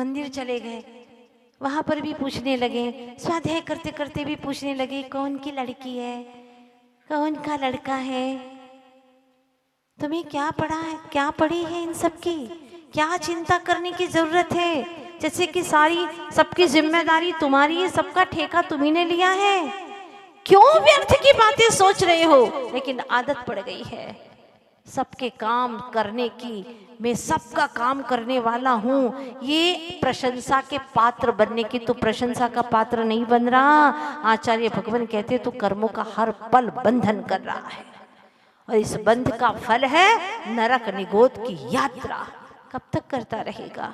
मंदिर चले गए, वहां पर भी पूछने लगे, स्वाध्याय करते करते भी पूछने लगे, कौन की लड़की है, कौन का लड़का है, तुम्हें क्या पढ़ा है, क्या पढ़ी है, इन सब की क्या चिंता करने की जरूरत है, जैसे कि सारी सबकी जिम्मेदारी तुम्हारी है, सबका ठेका तुम्ही ने लिया है, क्यों व्यर्थ की बातें सोच रहे हो। लेकिन आदत पड़ गई है सबके काम करने की, मैं सबका काम करने वाला हूँ, ये प्रशंसा के पात्र बनने की तो प्रशंसा का पात्र नहीं बन रहा। आचार्य भगवान कहते तो कर्मों का हर पल बंधन कर रहा है, और इस बंध का फल है नरक निगोद की यात्रा। कब तक करता रहेगा,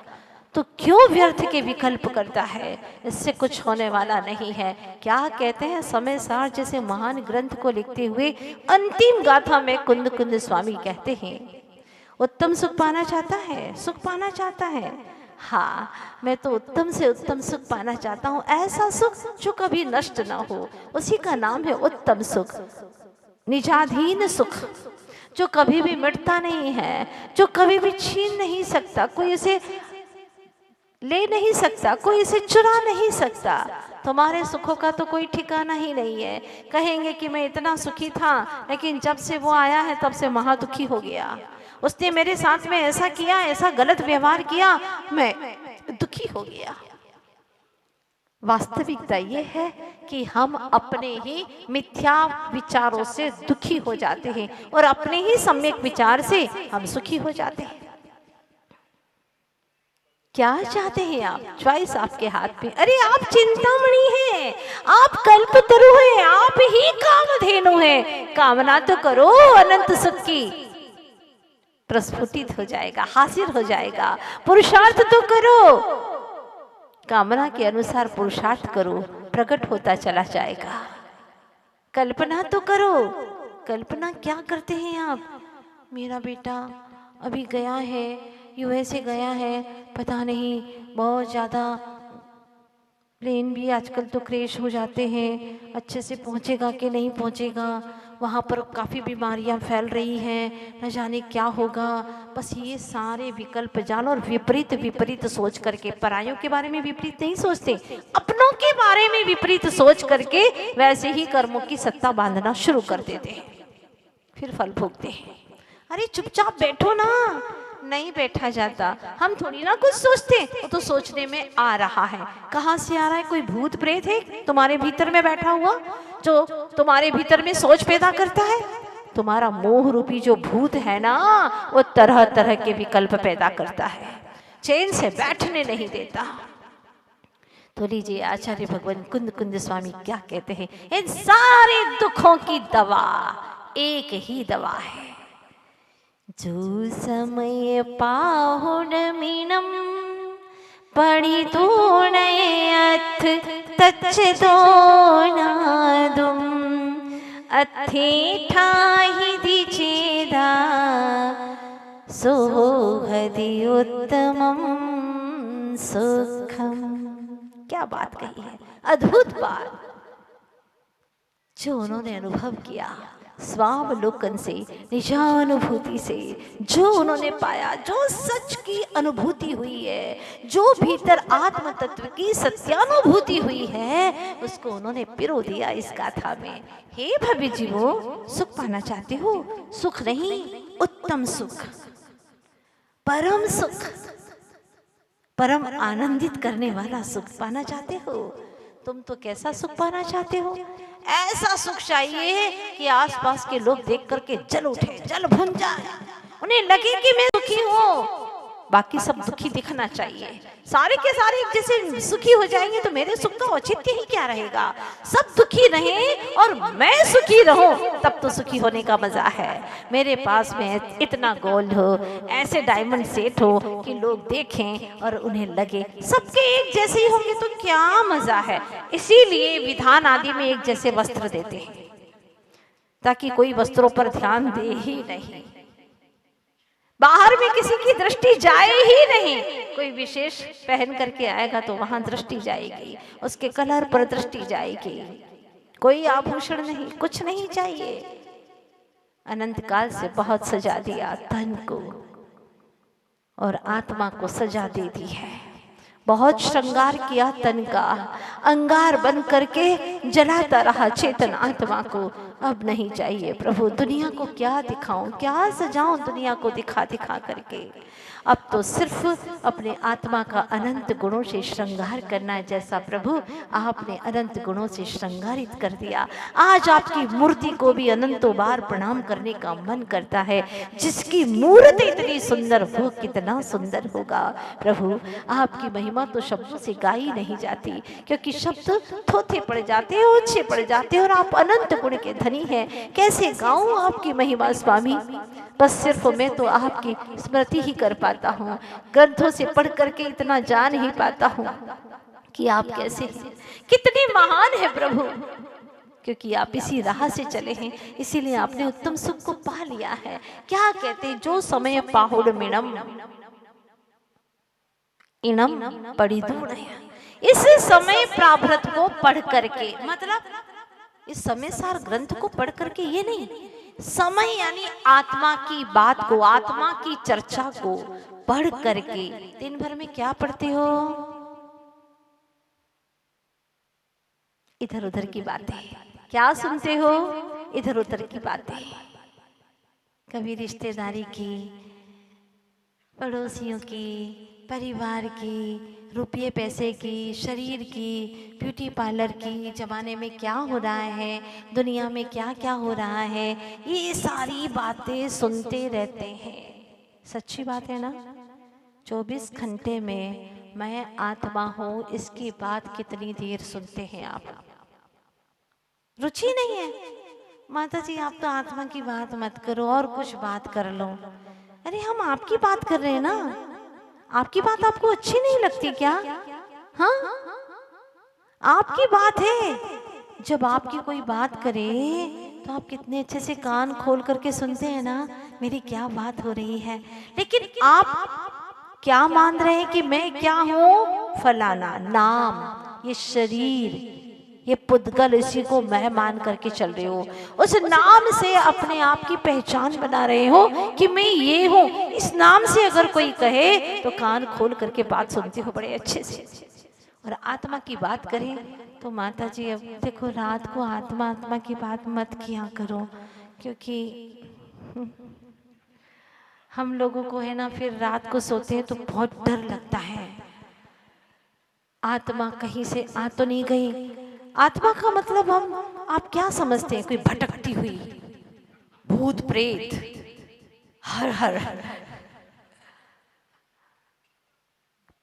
तो क्यों व्यर्थ के विकल्प करता है, इससे कुछ होने वाला नहीं है। क्या कहते हैं समय सार जैसे महान ग्रंथ को लिखते हुए अंतिम गाथा में कुंद कुंद स्वामी कहते हैं, उत्तम सुख पाना चाहता है, सुख पाना चाहता है, हाँ मैं तो उत्तम से उत्तम सुख पाना चाहता हूँ, ऐसा सुख जो कभी नष्ट ना हो, उसी का नाम है उत्तम सुख, निजाधीन सुख, जो कभी भी मिटता नहीं है, जो कभी भी छीन नहीं सकता, कोई इसे ले नहीं सकता, कोई इसे चुरा नहीं सकता। तुम्हारे सुखों का तो कोई ठिकाना ही नहीं है। कहेंगे कि मैं इतना सुखी था, लेकिन जब से वो आया है तब से महा दुखी हो गया, उसने मेरे साथ में ऐसा किया, ऐसा गलत व्यवहार किया, मैं दुखी हो गया। वास्तविकता ये है कि हम अपने ही मिथ्या विचारों से दुखी हो जाते हैं और अपने ही सम्यक विचार से हम सुखी हो जाते हैं। क्या चाहते हैं आप, चॉइस आपके हाथ में। अरे आप चिंतामणि हैं, आप कल्पतरु हैं, आप ही कामधेनु हैं। कामना तो करो अनंत सुख की, प्रस्फुटित हो जाएगा, हासिल हो जाएगा। पुरुषार्थ तो करो, कामना के अनुसार पुरुषार्थ करो, प्रकट होता चला जाएगा। कल्पना तो करो, कल्पना क्या करते हैं आप, मेरा बेटा अभी गया है, यूएसए गया है, पता नहीं बहुत ज़्यादा प्लेन भी आजकल तो क्रैश हो जाते हैं, अच्छे से पहुंचेगा कि नहीं पहुंचेगा, वहाँ पर काफ़ी बीमारियां फैल रही हैं, न जाने क्या होगा। बस ये सारे विकल्प जाल और विपरीत विपरीत सोच करके, परायों के बारे में विपरीत नहीं सोचते, अपनों के बारे में विपरीत सोच करके वैसे ही कर्मों की सत्ता बांधना शुरू कर देते हैं, फिर फल भोगते हैं। अरे चुपचाप बैठो ना, नहीं बैठा जाता, हम थोड़ी ना कुछ सोचते, वो तो सोचने में आ रहा है। कहाँ से आ रहा है, कोई भूत प्रेत है तुम्हारे भीतर में बैठा हुआ जो तुम्हारे भीतर में सोच पैदा करता है। तुम्हारा मोह रूपी जो भूत है ना, वो तरह तरह के विकल्प पैदा करता है, चैन से बैठने नहीं देता। तो लीजिए आचार्य भगवान कुंद कुंद स्वामी क्या कहते हैं, इन सारे दुखों की दवा एक ही दवा है, जो समय पाहुण मीनम पढ़ी तो नये अथ तच दो नादुम अथे ठाहि दिचेदा सोहदि उत्तमम सुखम। क्या बात कही है, अद्भुत बात जो उन्होंने अनुभव किया स्वावलोकन से, निजानुभूति से, जो उन्होंने पाया, जो सच की अनुभूति हुई है, जो भीतर आत्म तत्व की सत्यानुभूति हुई है, उसको उन्होंने पिरो दिया इस गाथा में। हे भव्य जीवो, सुख पाना चाहते हो, सुख नहीं उत्तम सुख, परम सुख, परम आनंदित करने वाला सुख पाना चाहते हो। तुम तो कैसा सुख पाना चाहते हो, ऐसा सुख चाहिए कि आसपास के लोग देख करके जल उठे, जल भुन जाए, उन्हें लगे कि मैं सुखी हूँ, बाकी सब दुखी दिखना चाहिए। सारे के सारे एक जैसे सुखी हो जाएंगे तो मेरे सुख का औचित्य ही क्या रहेगा। सब दुखी रहे और मैं सुखी रहूं, तब तो सुखी होने का मजा है। मेरे पास में इतना गोल्ड हो, ऐसे डायमंड सेट हो कि लोग देखें और उन्हें लगे सबके एक जैसे ही होंगे तो क्या मजा है। इसीलिए विधान आदि में एक जैसे वस्त्र देते हैं, ताकि कोई वस्त्रों पर ध्यान दे ही नहीं, बाहर में किसी की दृष्टि जाए ही नहीं। कोई विशेष पहन करके आएगा तो वहां दृष्टि जाएगी, उसके कलर पर दृष्टि जाएगी। कोई आभूषण नहीं, कुछ नहीं चाहिए। अनंत काल से बहुत सजा दिया, तन को और आत्मा को सजा दे दी है। बहुत श्रृंगार किया तन का, अंगार बन करके जलाता रहा चेतन आत्मा को। अब नहीं चाहिए प्रभु, दुनिया को क्या दिखाऊं, क्या सजाऊं दुनिया को दिखा दिखा करके। अब तो सिर्फ अपने आत्मा का अनंत गुणों से श्रृंगार करना है, जैसा प्रभु आपने अनंत गुणों से श्रृंगारित कर दिया। आज आपकी मूर्ति को भी अनंतों बार प्रणाम करने का मन करता है। जिसकी मूर्ति इतनी सुंदर, वो कितना सुंदर होगा। प्रभु आपकी महिमा तो शब्दों से गाई नहीं जाती, क्योंकि शब्द थोथे पड़ जाते हैं, ओछे पड़ जाते हैं, और आप अनंत गुण के धनी हैं। कैसे गाऊं आपकी महिमा स्वामी। बस सिर्फ मैं तो आपकी स्मृति ही कर पाता हूँ, ग्रंथों से पढ़ करके इतना जान ही पाता हूँ कि आप कैसे कितने महान है प्रभु। क्योंकि आप इसी राह से चले हैं, इसीलिए आपने उत्तम सुख को पा लिया है। क्या कहते हैं, जो समय पाहुड़ मिणम इणम पड़ी दूर है। इस समय प्राभृत को पढ़ करके, मतलब इस समय सार ग्रंथ को पढ़ करके, ये नहीं, समय यानी आत्मा की बात को, आत्मा की चर्चा को पढ़ करके। दिन भर में क्या पढ़ते हो, इधर उधर की बातें। क्या सुनते हो, इधर उधर की बातें। कभी रिश्तेदारी की, पड़ोसियों की, परिवार की, रुपये पैसे की, शरीर की, ब्यूटी पार्लर की, जमाने में क्या हो रहा है, दुनिया में क्या क्या हो रहा है, ये सारी बातें सुनते रहते हैं। सच्ची बात है ना। 24 घंटे में मैं आत्मा हूँ, इसकी बात कितनी देर सुनते हैं आप। रुचि नहीं है। माता जी आप तो आत्मा की बात मत करो, और कुछ बात कर लो। अरे हम आपकी बात कर रहे हैं ना, आपकी बात आपको अच्छी नहीं लगती क्या? हाँ, आपकी बात है। जब आपकी कोई बात करे तो आप कितने अच्छे से कान खोल करके सुनते हैं ना, मेरी क्या बात हो रही है। लेकिन आप क्या मान रहे हैं कि मैं क्या हूँ, फलाना नाम, ये शरीर, ये पुद्गल, इसी को मैं मान करके चल रहे हो। उस नाम से अपने आप की पहचान बना रहे हो कि मैं ये हूँ। इस नाम से अगर कोई कहे तो कान खोल करके बात सुनते हो बड़े अच्छे से। और आत्मा की बात करें तो माता जी अब देखो, रात को आत्मा आत्मा की बात मत किया करो, क्योंकि हम लोगों को है ना, फिर रात को सोते हैं तो बहुत डर लगता है। आत्मा कहीं से आ तो नहीं गई। आत्मा का मतलब आप क्या समझते हैं, कोई भटकती हुई भूत प्रेत, हर हर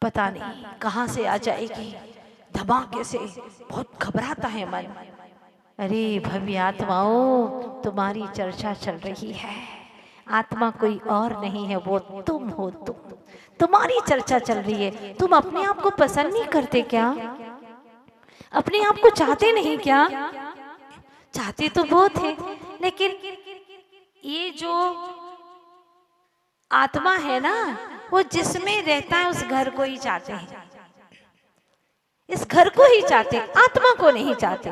पता नहीं कहां से आ जाएगी, धमाके से, बहुत घबराता है मन। अरे भव्य आत्माओं, तुम्हारी चर्चा चल रही है। आत्मा कोई और नहीं है, वो तुम हो। तुम्हारी चर्चा चल रही है। तुम अपने आप को पसंद नहीं करते क्या? अपने आप को चाहते नहीं क्या? चाहते तो वो थे, लेकिन ये जो आत्मा है ना, वो जिसमें रहता है उस घर को ही चाहते हैं। इस घर को ही चाहते, आत्मा को नहीं चाहते,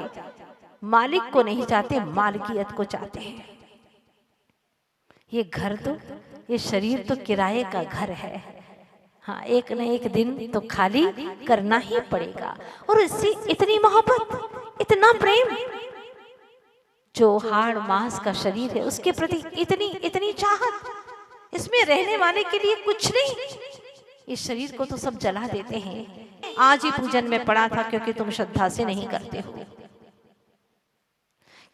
मालिक को नहीं चाहते, मालिकियत को चाहते हैं। ये घर तो, ये शरीर तो किराए का घर है। हाँ, एक न एक दिन तो खाली करना ही पड़ेगा। और इससे इतनी मोहब्बत, इतना प्रेम, जो हाड़ मांस का शरीर है उसके प्रति इतनी इतनी चाहत, इसमें रहने वाले के लिए कुछ नहीं। इस शरीर को तो सब जला देते हैं। आज ही पूजन में पड़ा था, क्योंकि तुम श्रद्धा से नहीं करते हो।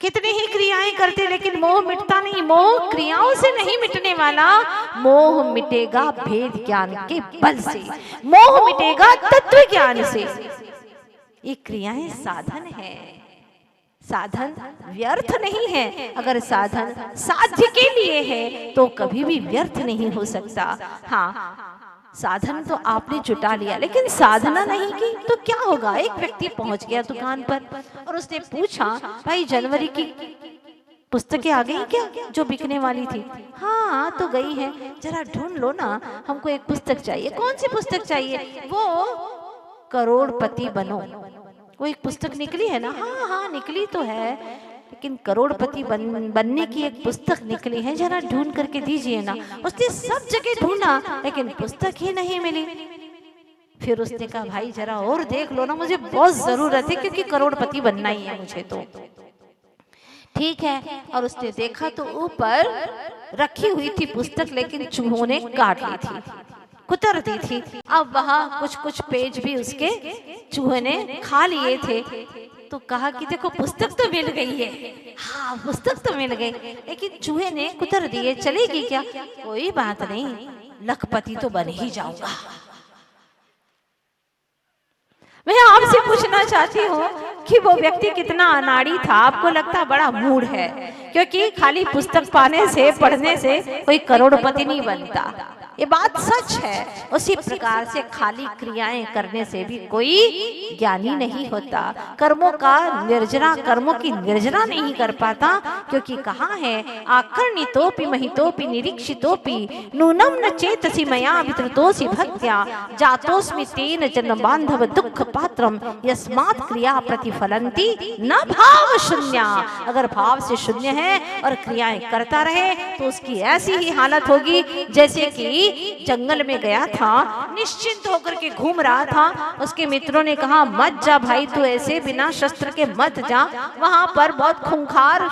कितनी ही क्रियाएं करते, लेकिन मोह मिटता नहीं। मोह क्रियाओं से नहीं मिटने वाला, मोह मिटेगा भेद ज्ञान के बल से, मोह मिटेगा तत्व ज्ञान से। ये क्रियाएं साधन है, साधन व्यर्थ नहीं है। अगर साधन साध्य के लिए है तो कभी भी व्यर्थ नहीं हो सकता। हाँ, साधन तो आपने जुटा लिया, लेकिन साधना नहीं की तो क्या होगा? एक व्यक्ति पहुंच गया दुकान पर और उसने पूछा, भाई जनवरी की पुस्तकें आ गई क्या, जो बिकने वाली थी? हाँ तो गई है, जरा ढूंढ लो ना, हमको एक पुस्तक चाहिए। कौन सी पुस्तक चाहिए? वो करोड़पति बनो, वो एक पुस्तक निकली है ना? हाँ हाँ निकली तो है, लेकिन करोड़पति बनने की एक पुस्तक निकली है, जरा ढूंढ करके दीजिए ना। उसने सब जगह ढूंढा, लेकिन पुस्तक ही नहीं मिली। फिर उसने कहा भाई जरा और देख लो ना, मुझे बहुत जरूरत है क्योंकि करोड़पति बनना ही है मुझे तो। ठीक है, और उसने देखा तो ऊपर रखी हुई थी पुस्तक, लेकिन चूहों ने काट ली थी, कुतर दी थी। अब वहाँ कुछ कुछ पेज भी उसके चूहे ने खा लिए थे। तो कहा कि देखो पुस्तक तो मिल गई है, हाँ पुस्तक तो मिल गई, लेकिन चूहे ने कुतर दिए, चलेगी क्या? कोई बात नहीं, लखपति तो बन ही जाऊंगा। मैं आपसे पूछना चाहती हूँ कि वो व्यक्ति कितना अनाड़ी था। आपको लगता बड़ा मूड है, क्योंकि खाली पुस्तक पाने से, पढ़ने से कोई करोड़पति नहीं बनता, ये बात सच है। उसी प्रकार से खाली क्रियाएं करने से भी कोई ज्ञानी नहीं होता, कर्मों का निर्जना, कर्मों की निर्जना नहीं कर पाता। क्योंकि कहाँ है आकर्णितोपि महितोपि निरीक्षितोपि नूनम न चेतसि मया वितृतोसि भक्त्या जातोस्मि तेन जन्म बांधव दुख पात्रम यस्मात् क्रिया प्रतिफलंती न भाव शून्या। अगर भाव से शून्य है और क्रियाएं करता रहे तो उसकी ऐसी ही हालत होगी जैसे कि जंगल में गया था, निश्चिंत होकर के घूम रहा था। उसके मित्रों ने कहा मत जा भाई, तू ऐसे बिना शस्त्र के मत जा, वहां पर बहुत खूंखार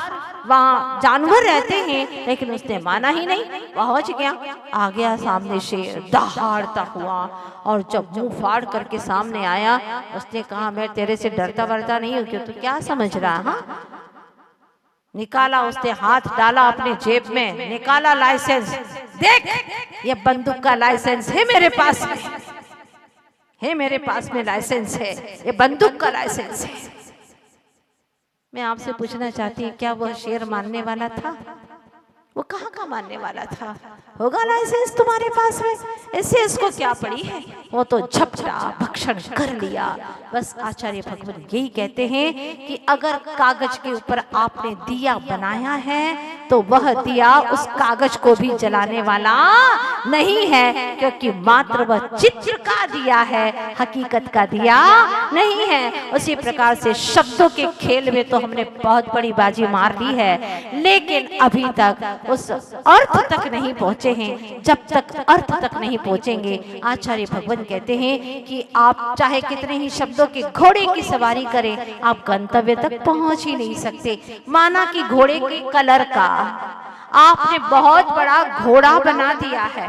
वहां जानवर रहते हैं। लेकिन उसने माना ही नहीं, पहुंच गया। आ गया सामने शेर दहाड़ता हुआ, और जब मुंह फाड़ करके सामने आया, उसने कहा मैं तेरे से डरता वरता नहीं हूं, क्यों तू क्या समझ रहा? हाँ, निकाला, उसने हाथ डाला अपने जेब में, निकाला लाइसेंस, देख ये बंदूक का लाइसेंस है मेरे पास में, है मेरे पास में लाइसेंस है, ये बंदूक का लाइसेंस है। मैं आपसे पूछना चाहती हूँ, क्या वह शेर मानने वाला था? वो कहाँ का मानने वाला था? होगा लाइसेंस तुम्हारे पास में, ऐसे इसको क्या पड़ी है? वो तो झपटा भक्षण कर लिया। बस आचार्य भगवान यही कहते हैं कि अगर कागज के ऊपर आपने दिया बनाया है तो वह दिया उस कागज को भी जलाने वाला नहीं है, क्योंकि मात्र वह चित्र का दिया है, हकीकत का दिया नहीं है। उसी प्रकार से शब्दों के खेल में तो हमने बहुत बड़ी बाजी मार ली है, लेकिन अभी तक उस अर्थ तक नहीं पहुंचे हैं। जब तक अर्थ तक नहीं पहुंचेंगे, आचार्य भगवान कहते हैं कि आप चाहे कितने ही शब्दों के घोड़े की सवारी करें, आप गंतव्य तक पहुंच ही नहीं सकते। माना कि घोड़े के कलर का आपने बहुत बड़ा घोड़ा बना दिया है,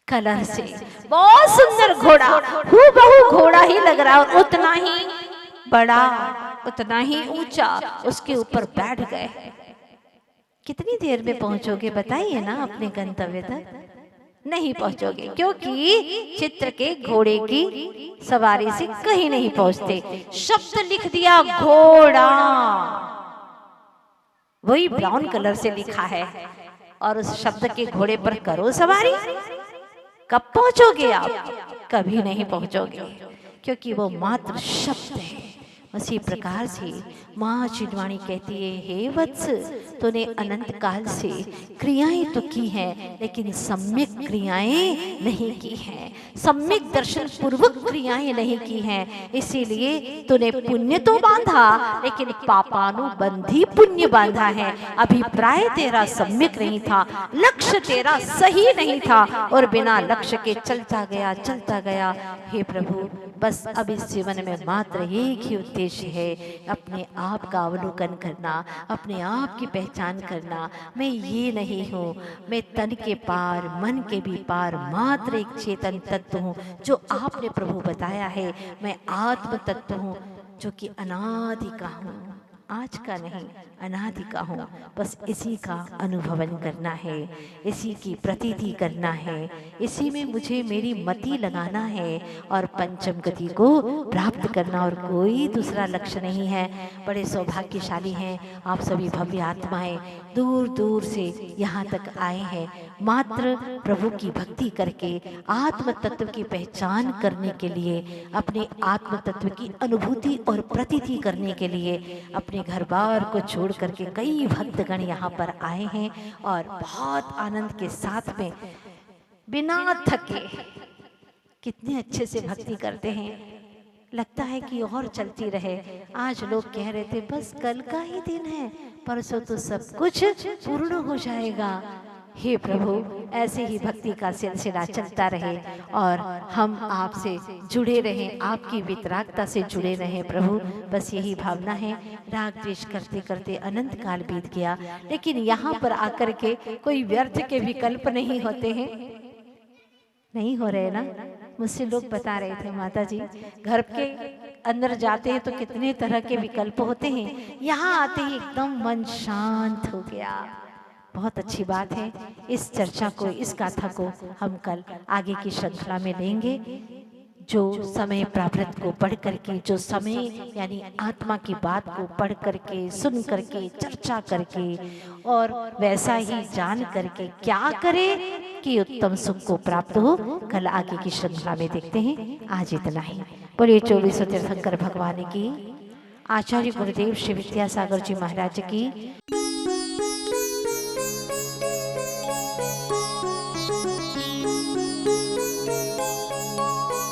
कलर से बहुत सुंदर घोड़ा, हूबहू घोड़ा ही लग रहा है, और उतना ही बड़ा, उतना ही ऊंचा, उसके ऊपर बैठ गए। कितनी देर में पहुंचोगे बताइए ना अपने गंतव्य तक? नहीं पहुंचोगे, क्योंकि चित्र के घोड़े की सवारी से कहीं नहीं पहुंचते। शब्द लिख दिया घोड़ा, वही ब्राउन कलर से लिखा है, और उस शब्द के घोड़े पर करो सवारी, कब पहुंचोगे आप? कभी नहीं पहुंचोगे, क्योंकि वो मात्र शब्द है। उसी प्रकार से माँ चिन्वाणी कहती है, हे वत्स, तूने अनंत काल से क्रियाएं तो की हैं, लेकिन सम्यक क्रियाएं नहीं की हैं, सम्यक दर्शन पूर्वक क्रियाएं नहीं की हैं। इसीलिए तूने पुण्य तो बांधा, लेकिन पापानुबंधी पुण्य बांधा है। अभिप्राय तेरा सम्यक नहीं था, लक्ष्य तेरा सही नहीं था, और बिना लक्ष्य के चलता गया। हे प्रभु, बस अब इस जीवन में मात्र एक ही उद्देश्य है, अपने आप का अवलोकन करना, अपने आप की पहचान करना। मैं ये नहीं हूँ, मैं तन के पार, मन के भी पार मात्र एक चेतन तत्व हूँ, जो आपने प्रभु बताया है। मैं आत्म तत्व हूँ, जो कि अनादि का हूँ, आज का नहीं, अनादि का हूँ। बस इसी का अनुभवन करना है, इसी की प्रतीति करना है, इसी में मुझे मेरी मति लगाना है और पंचम गति को प्राप्त करना, और कोई दूसरा लक्ष्य नहीं है। बड़े सौभाग्यशाली हैं आप सभी भव्य आत्माएं, दूर दूर से यहाँ तक आए हैं मात्र प्रभु की भक्ति करके आत्म तत्व की पहचान करने के लिए, अपने आत्म तत्व की अनुभूति और प्रतीति करने के लिए अपने घर बार को छोड़ करके कई भक्तगण यहाँ पर आए हैं, और बहुत आनंद के साथ में बिना थके कितने अच्छे से भक्ति करते हैं। लगता है कि और चलती रहे। आज लोग कह रहे थे बस कल का ही दिन है, परसों तो सब कुछ पूर्ण हो जाएगा। हे प्रभु, ऐसे ही भक्ति का सिलसिला चलता रहे और हम आपसे जुड़े रहें, आपकी वितरागता से जुड़े रहें प्रभु। बस यही भावना है। राग द्वेष करते करते अनंत काल बीत गया, लेकिन यहाँ पर आकर के कोई व्यर्थ के विकल्प नहीं होते हैं। नहीं हो रहे ना? मुझसे लोग बता रहे थे, माता जी घर के अंदर जाते हैं तो कितने तरह के विकल्प होते हैं, यहाँ आते ही एकदम मन शांत हो गया। बहुत अच्छी बात है। इस चर्चा को, इस गाथा को हम कल आगे की श्रृंखला में लेंगे। जो समय प्रारब्ध को पढ़ करके, जो समय यानी आत्मा की बात को पढ़ करके, सुन करके, चर्चा करके और वैसा ही जान करके क्या करे कि उत्तम सुख को प्राप्त हो, कल आगे की श्रृंखला में देखते हैं। आज इतना ही। बोलिए 24 तीर्थंकर भगवान की, आचार्य गुरुदेव श्री विद्यासागर जी महाराज की,